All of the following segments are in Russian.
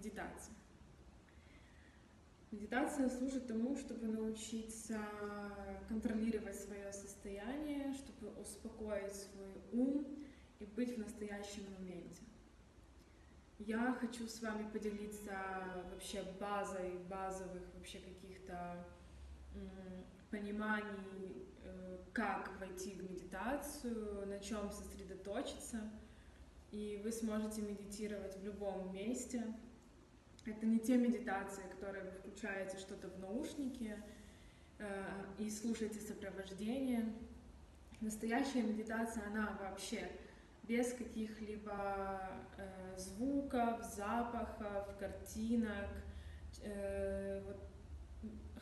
медитация. Медитация служит тому, чтобы научиться контролировать свое состояние, чтобы успокоить свой ум и быть в настоящем моменте. Я хочу с вами поделиться вообще базовых вообще каких-то пониманий, как войти в медитацию, на чем сосредоточиться, и вы сможете медитировать в любом месте. Это не те медитации, которые вы включаете что-то в наушники и слушаете сопровождение. Настоящая медитация, она вообще без каких-либо звуков, запахов, картинок.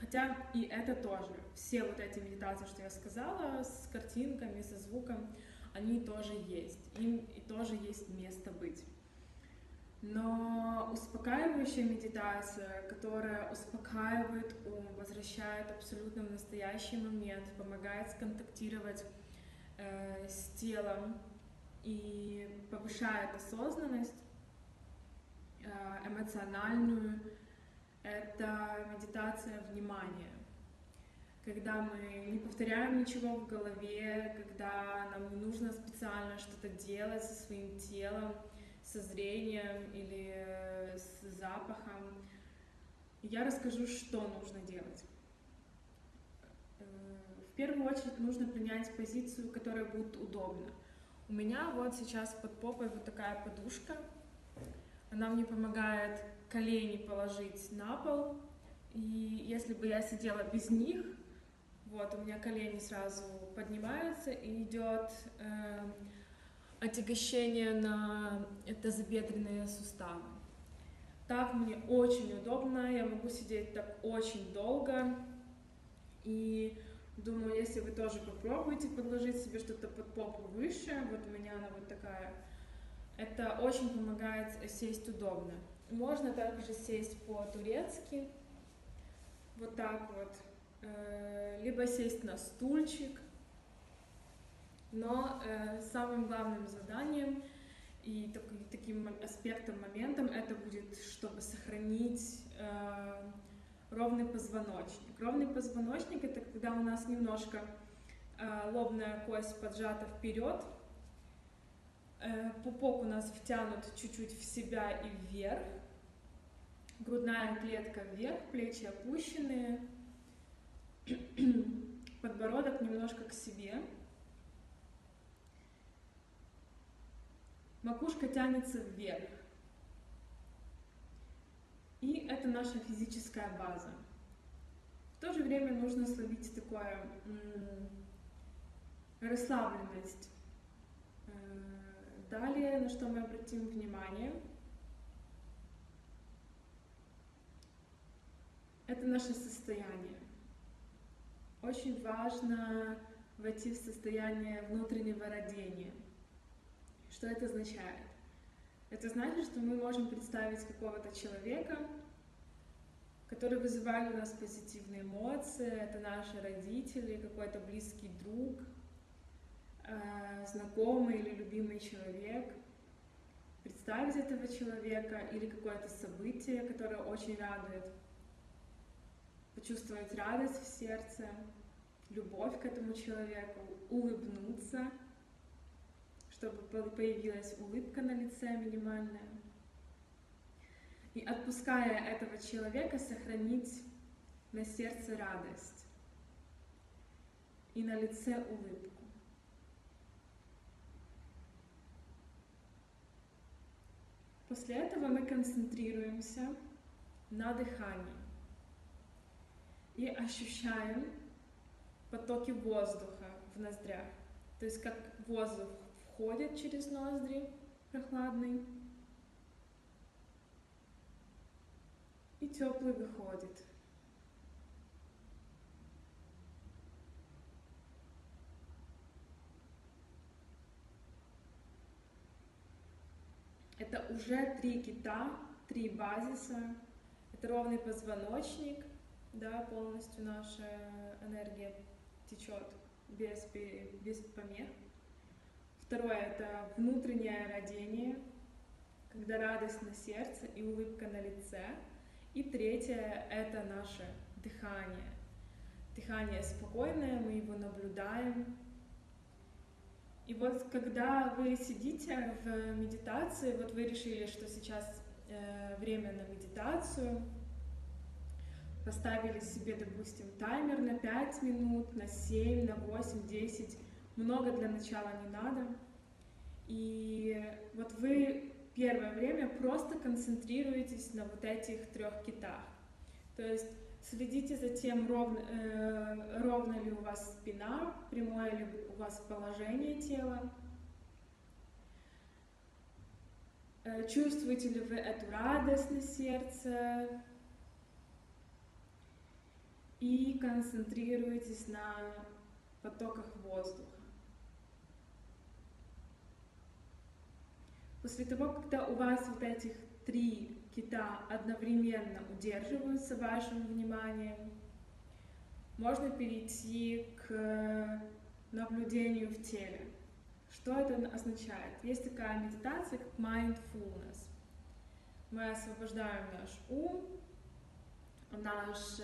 Хотя и это тоже. Все вот эти медитации, что я сказала, с картинками, со звуком, они тоже есть. Им и тоже есть место быть. Но успокаивающая медитация, которая успокаивает ум, возвращает абсолютно в настоящий момент, помогает сконтактировать с телом и повышает осознанность эмоциональную, это медитация внимания. Когда мы не повторяем ничего в голове, когда нам не нужно специально что-то делать со своим телом, со зрением или с запахом, я расскажу, что нужно делать. В первую очередь нужно принять позицию, которая будет удобна. У меня вот сейчас под попой вот такая подушка. Она мне помогает колени положить на пол. И если бы я сидела без них, вот у меня колени сразу поднимаются и идет отягощение на тазобедренные суставы. Так мне очень удобно, я могу сидеть так очень долго. И думаю, если вы тоже попробуете подложить себе что-то под попу выше, вот у меня она вот такая, это очень помогает сесть удобно. Можно также сесть по-турецки, вот так вот, либо сесть на стульчик. Но самым главным заданием и таким аспектом, моментом это будет, чтобы сохранить ровный позвоночник. Ровный позвоночник — это когда у нас немножко лобная кость поджата вперед, пупок у нас втянут чуть-чуть в себя и вверх, грудная клетка вверх, плечи опущенные, подбородок немножко к себе. Макушка тянется вверх. И это наша физическая база. В то же время нужно словить такое расслабленность. Далее, на что мы обратим внимание, это наше состояние. Очень важно войти в состояние внутреннего родения. Что это означает? Это значит, что мы можем представить какого-то человека, который вызывает у нас позитивные эмоции, это наши родители, какой-то близкий друг, знакомый или любимый человек. Представить этого человека или какое-то событие, которое очень радует. Почувствовать радость в сердце, любовь к этому человеку, улыбнуться, чтобы появилась улыбка на лице минимальная. И отпуская этого человека, сохранить на сердце радость и на лице улыбку. После этого мы концентрируемся на дыхании и ощущаем потоки воздуха в ноздрях. То есть как воздух входит через ноздри прохладный и теплый выходит. Это уже 3 кита, 3 базиса. Это ровный позвоночник, да, полностью наша энергия течет без помех. Второе — это внутреннее родение, когда радость на сердце и улыбка на лице. И третье — это наше дыхание. Дыхание спокойное, мы его наблюдаем. И вот когда вы сидите в медитации, вот вы решили, что сейчас время на медитацию, поставили себе, допустим, таймер на 5 минут, на 7, на 8, 10, много для начала не надо. И вот вы первое время просто концентрируетесь на вот этих 3 китах. То есть следите за тем, ровно ли у вас спина, прямое ли у вас положение тела. Чувствуете ли вы эту радость на сердце? И концентрируйтесь на потоках воздуха. После того, когда у вас вот этих 3 кита одновременно удерживаются вашим вниманием, можно перейти к наблюдению в теле. Что это означает? Есть такая медитация, как mindfulness. Мы освобождаем наш ум, наш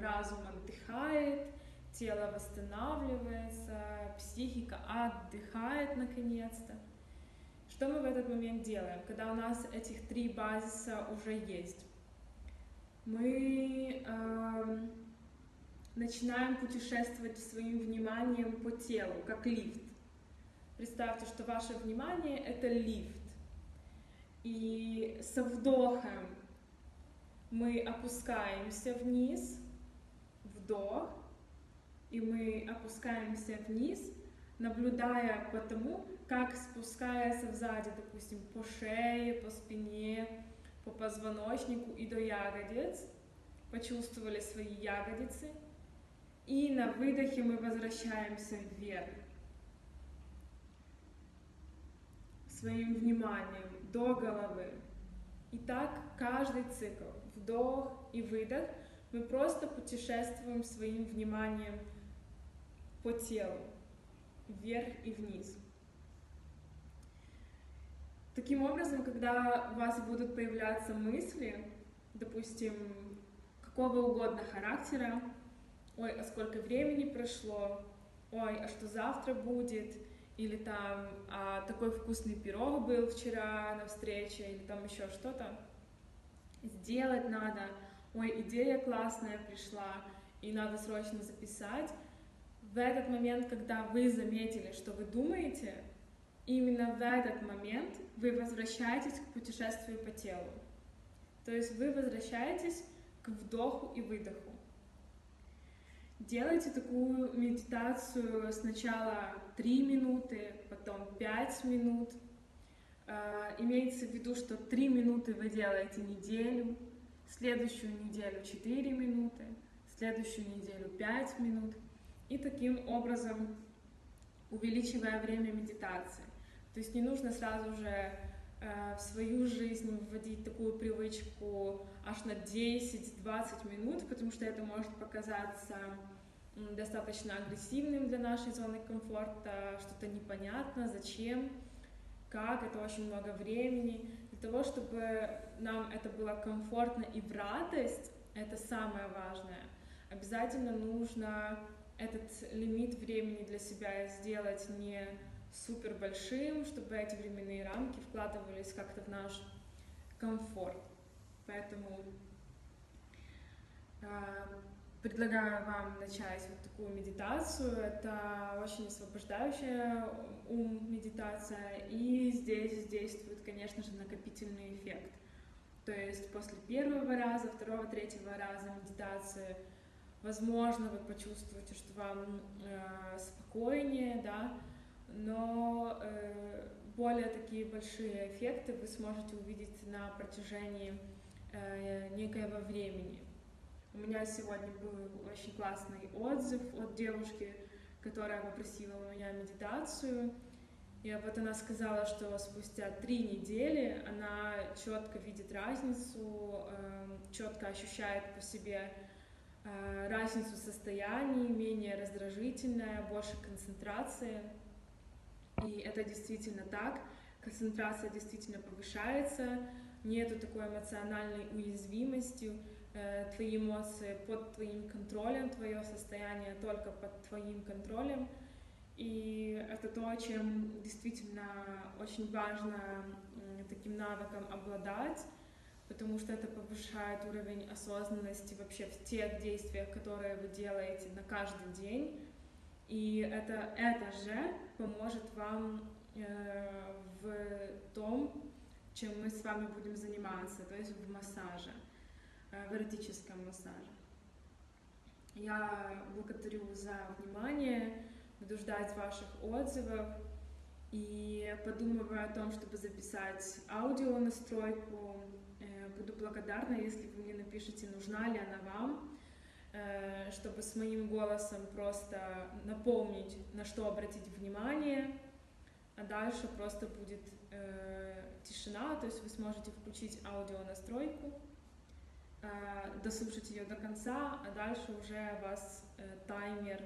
разум отдыхает, тело восстанавливается, психика отдыхает наконец-то. Что мы в этот момент делаем, когда у нас этих 3 базиса уже есть? Мы начинаем путешествовать своим вниманием по телу, как лифт. Представьте, что ваше внимание — это лифт. И со вдохом мы опускаемся вниз, вдох, и мы опускаемся вниз, наблюдая по тому, как спускается сзади, допустим, по шее, по спине, по позвоночнику и до ягодиц. Почувствовали свои ягодицы. И на выдохе мы возвращаемся вверх. Своим вниманием до головы. И так каждый цикл. Вдох и выдох. Мы просто путешествуем своим вниманием по телу. Вверх и вниз. Таким образом, когда у вас будут появляться мысли, допустим, какого угодно характера, ой, а сколько времени прошло, ой, а что завтра будет, или там, а такой вкусный пирог был вчера на встрече, или там еще что-то, сделать надо, ой, идея классная пришла, и надо срочно записать. В этот момент, когда вы заметили, что вы думаете, именно в этот момент вы возвращаетесь к путешествию по телу. То есть вы возвращаетесь к вдоху и выдоху. Делайте такую медитацию сначала 3 минуты, потом 5 минут. Имеется в виду, что 3 минуты вы делаете неделю, следующую неделю 4 минуты, следующую неделю 5 минут. И таким образом увеличивая время медитации. То есть не нужно сразу же в свою жизнь вводить такую привычку аж на 10-20 минут, потому что это может показаться достаточно агрессивным для нашей зоны комфорта, что-то непонятно, зачем, как, это очень много времени. Для того, чтобы нам это было комфортно и в радость, это самое важное. Обязательно нужно этот лимит времени для себя сделать не супер большим, чтобы эти временные рамки вкладывались как-то в наш комфорт. Поэтому предлагаю вам начать вот такую медитацию. Это очень освобождающая ум медитация, и здесь действует, конечно же, накопительный эффект. То есть после первого раза, второго, третьего раза медитации, возможно, вы почувствуете, что вам спокойнее, да, но более такие большие эффекты вы сможете увидеть на протяжении некоего времени. У меня сегодня был очень классный отзыв от девушки, которая попросила у меня медитацию. И вот она сказала, что спустя 3 недели она четко видит разницу, четко ощущает по себе разницу состояний, менее раздражительная, больше концентрации. И это действительно так. концентрация действительно повышается, нету такой эмоциональной уязвимости, твои эмоции под твоим контролем, твое состояние только под твоим контролем. И это то, чем действительно очень важно таким навыком обладать, потому что это повышает уровень осознанности вообще в тех действиях, которые вы делаете на каждый день. И это же поможет вам в том, чем мы с вами будем заниматься, то есть в массаже, в эротическом массаже. Я благодарю за внимание, буду ждать ваших отзывов и подумываю о том, чтобы записать аудионастройку. Буду благодарна, если вы мне напишите, нужна ли она вам, чтобы с моим голосом просто напомнить, на что обратить внимание, а дальше просто будет тишина, то есть вы сможете включить аудионастройку, дослушать ее до конца, а дальше уже вас таймер